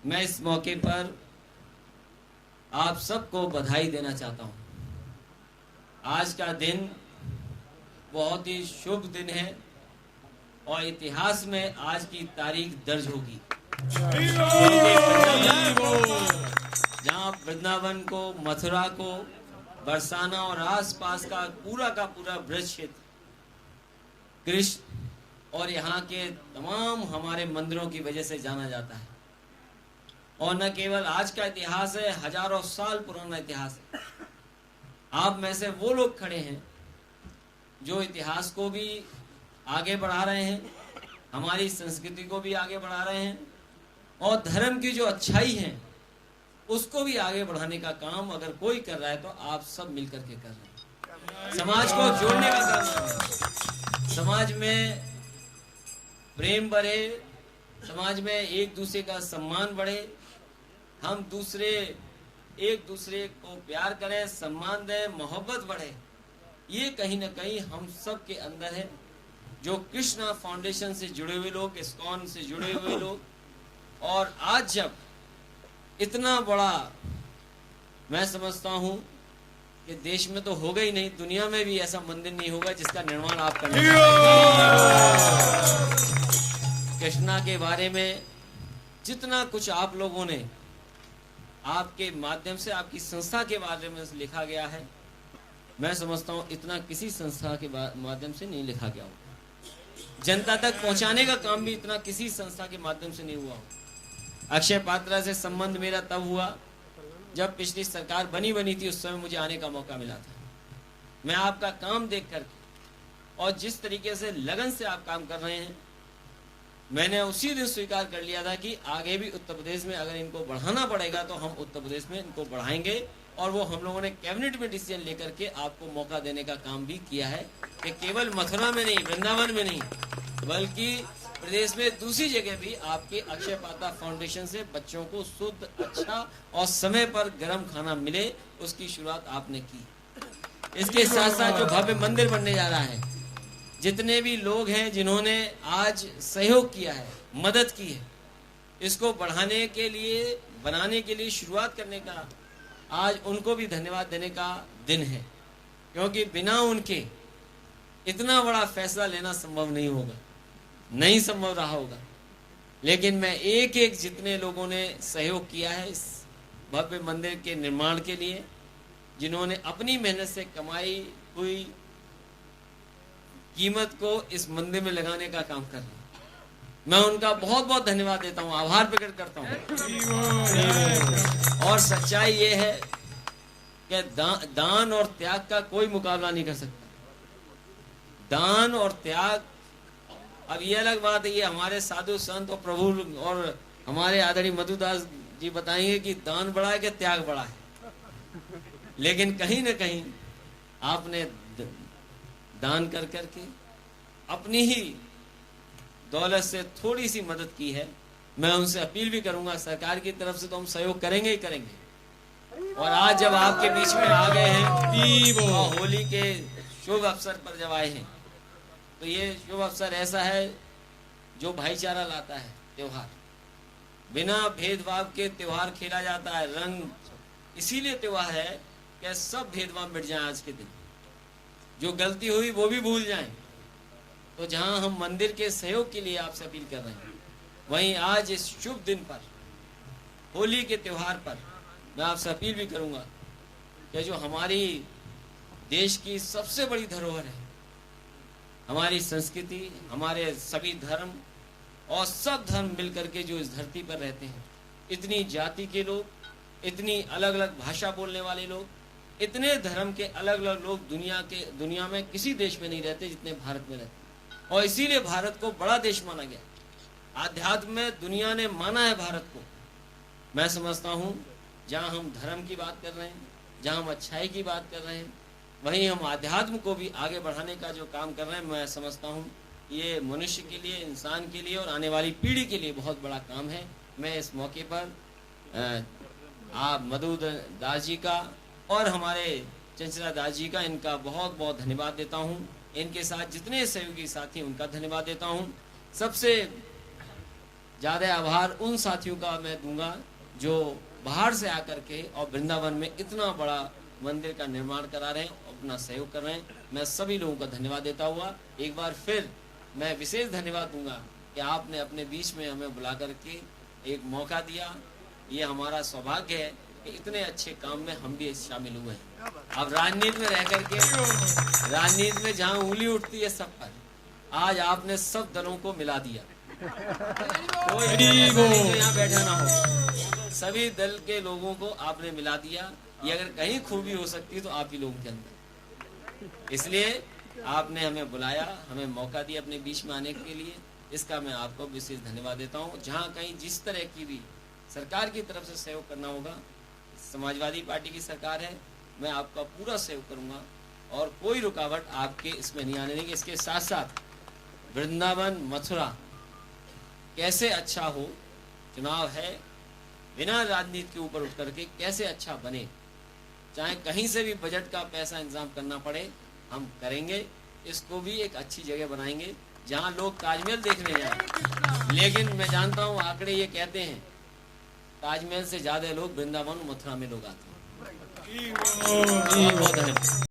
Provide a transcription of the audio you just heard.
मैं इस मौके पर आप सबको बधाई देना चाहता हूं। आज का दिन बहुत ही शुभ दिन है और इतिहास में आज की तारीख दर्ज होगी। जहां वृंदावन को, मथुरा को, बरसाना और आसपास का पूरा ब्रज क्षेत्र कृष्ण और यहाँ के तमाम हमारे मंदिरों की वजह से जाना जाता है। और न केवल आज का इतिहास है, हजारों साल पुराना इतिहास है। आप में से वो लोग खड़े हैं जो इतिहास को भी आगे बढ़ा रहे हैं, हमारी संस्कृति को भी आगे बढ़ा रहे हैं और धर्म की जो अच्छाई है उसको भी आगे बढ़ाने का काम अगर कोई कर रहा है तो आप सब मिलकर के कर रहे हैं। समाज को जोड़ने का काम कर रहे हैं। समाज में प्रेम बढ़े, समाज में एक दूसरे का सम्मान बढ़े, हम एक दूसरे को प्यार करें, सम्मान दें, मोहब्बत बढ़े। ये कहीं ना कहीं हम सब के अंदर है। जो कृष्णा फाउंडेशन से जुड़े हुए लोग, इस्कॉन से जुड़े हुए लोग, और आज जब इतना बड़ा, मैं समझता हूं कि देश में तो होगा ही नहीं, दुनिया में भी ऐसा मंदिर नहीं होगा जिसका निर्माण आप करें। कृष्णा के बारे में जितना कुछ आप लोगों ने आपके माध्यम से, आपकी संस्था के बारे में लिखा गया है, मैं समझता हूं इतना किसी संस्था के माध्यम से नहीं लिखा गया हो। जनता तक पहुंचाने का काम भी इतना किसी संस्था के माध्यम से नहीं हुआ हो। अक्षय पात्रा से संबंध मेरा तब हुआ जब पिछली सरकार बनी थी, उस समय मुझे आने का मौका मिला था। मैं आपका काम देख करके और जिस तरीके से लगन से आप काम कर रहे हैं, मैंने उसी दिन स्वीकार कर लिया था कि आगे भी उत्तर प्रदेश में अगर इनको बढ़ाना पड़ेगा तो हम उत्तर प्रदेश में इनको बढ़ाएंगे। और वो हम लोगों ने कैबिनेट में डिसीजन लेकर के आपको मौका देने का काम भी किया है कि केवल मथुरा में नहीं, वृंदावन में नहीं, बल्कि प्रदेश में दूसरी जगह भी आपके अक्षय पात्रा फाउंडेशन से बच्चों को शुद्ध, अच्छा और समय पर गर्म खाना मिले, उसकी शुरुआत आपने की। इसके साथ साथ जो भव्य मंदिर बनने जा रहा है, जितने भी लोग हैं जिन्होंने आज सहयोग किया है, मदद की है, इसको बढ़ाने के लिए, बनाने के लिए, शुरुआत करने का, आज उनको भी धन्यवाद देने का दिन है। क्योंकि बिना उनके इतना बड़ा फैसला लेना संभव नहीं होगा, नहीं संभव रहा होगा। लेकिन मैं एक एक जितने लोगों ने सहयोग किया है इस भव्य मंदिर के निर्माण के लिए, जिन्होंने अपनी मेहनत से कमाई हुई कीमत को इस मंदिर में लगाने का काम कर रहे हैं, मैं उनका बहुत बहुत धन्यवाद देता हूं, आभार प्रकट करता हूं। और सच्चाई ये है कि दान और त्याग का कोई मुकाबला नहीं कर सकता। दान और त्याग, अब ये अलग बात है, ये हमारे साधु संत और प्रभु और हमारे आदरणीय मधुदास जी बताएंगे कि दान बड़ा है कि त्याग बड़ा है। लेकिन कहीं ना कहीं आपने दान कर करके अपनी ही दौलत से थोड़ी सी मदद की है। मैं उनसे अपील भी करूंगा, सरकार की तरफ से तो हम सहयोग करेंगे ही करेंगे। और आज जब आपके बीच में आ गए हैं और होली के शुभ अवसर पर जब आए हैं, तो ये शुभ अवसर ऐसा है जो भाईचारा लाता है। त्योहार बिना भेदभाव के त्योहार खेला जाता है। रंग इसीलिए त्योहार है कि सब भेदभाव मिट जाए। आज के दिन जो गलती हुई वो भी भूल जाएं। तो जहां हम मंदिर के सहयोग के लिए आपसे अपील कर रहे हैं, वहीं आज इस शुभ दिन पर, होली के त्योहार पर, मैं आपसे अपील भी करूंगा कि जो हमारी देश की सबसे बड़ी धरोहर है, हमारी संस्कृति, हमारे सभी धर्म और सब धर्म मिलकर के जो इस धरती पर रहते हैं, इतनी जाति के लोग, इतनी अलग अलग भाषा बोलने वाले लोग, इतने धर्म के अलग अलग लोग दुनिया में किसी देश में नहीं रहते जितने भारत में रहते। और इसीलिए भारत को बड़ा देश माना गया। आध्यात्म में दुनिया ने माना है भारत को। मैं समझता हूँ जहाँ हम धर्म की बात कर रहे हैं, जहाँ हम अच्छाई की बात कर रहे हैं, वहीं हम आध्यात्म को भी आगे बढ़ाने का जो काम कर रहे हैं, मैं समझता हूँ ये मनुष्य के लिए, इंसान के लिए और आने वाली पीढ़ी के लिए बहुत बड़ा काम है। मैं इस मौके पर आप मधु दास जी का और हमारे चंचला दास जी का, इनका बहुत बहुत धन्यवाद देता हूँ। इनके साथ जितने सहयोगी साथी, उनका धन्यवाद देता हूँ। सबसे ज़्यादा आभार उन साथियों का मैं दूंगा जो बाहर से आकर के और वृंदावन में इतना बड़ा मंदिर का निर्माण करा रहे हैं, अपना सहयोग कर रहे हैं। मैं सभी लोगों का धन्यवाद देता हुआ एक बार फिर मैं विशेष धन्यवाद दूंगा कि आपने अपने बीच में हमें बुला करके एक मौका दिया। ये हमारा सौभाग्य है कि इतने अच्छे काम में हम भी शामिल हुए हैं। अब राजनीति में रह करके, राजनीति में जहाँ उंगली उठती है सब पर, आज आपने सब दलों को मिला दिया। कोई ऐसा नहीं जो यहाँ बैठा ना हो, सभी दल के लोगों को आपने मिला दिया। ये अगर कहीं खूबी हो सकती है तो आप ही लोगों के अंदर, इसलिए आपने हमें बुलाया, हमें मौका दिया अपने बीच में आने के लिए। इसका मैं आपको विशेष धन्यवाद देता हूँ। जहाँ कहीं जिस तरह की भी सरकार की तरफ से सहयोग करना होगा, समाजवादी पार्टी की सरकार है, मैं आपका पूरा सहयोग करूँगा और कोई रुकावट आपके इसमें नहीं आने देंगे। इसके साथ साथ वृंदावन मथुरा कैसे अच्छा हो, चुनाव है, बिना राजनीति के ऊपर उठ करके कैसे अच्छा बने, चाहे कहीं से भी बजट का पैसा इंतजाम करना पड़े हम करेंगे। इसको भी एक अच्छी जगह बनाएंगे जहां लोग ताजमहल देखने जाएं। लेकिन मैं जानता हूं आंकड़े ये कहते हैं ताजमहल से ज्यादा लोग वृंदावन मथुरा में लोग आते हैं। बहुत बहुत धन्यवाद।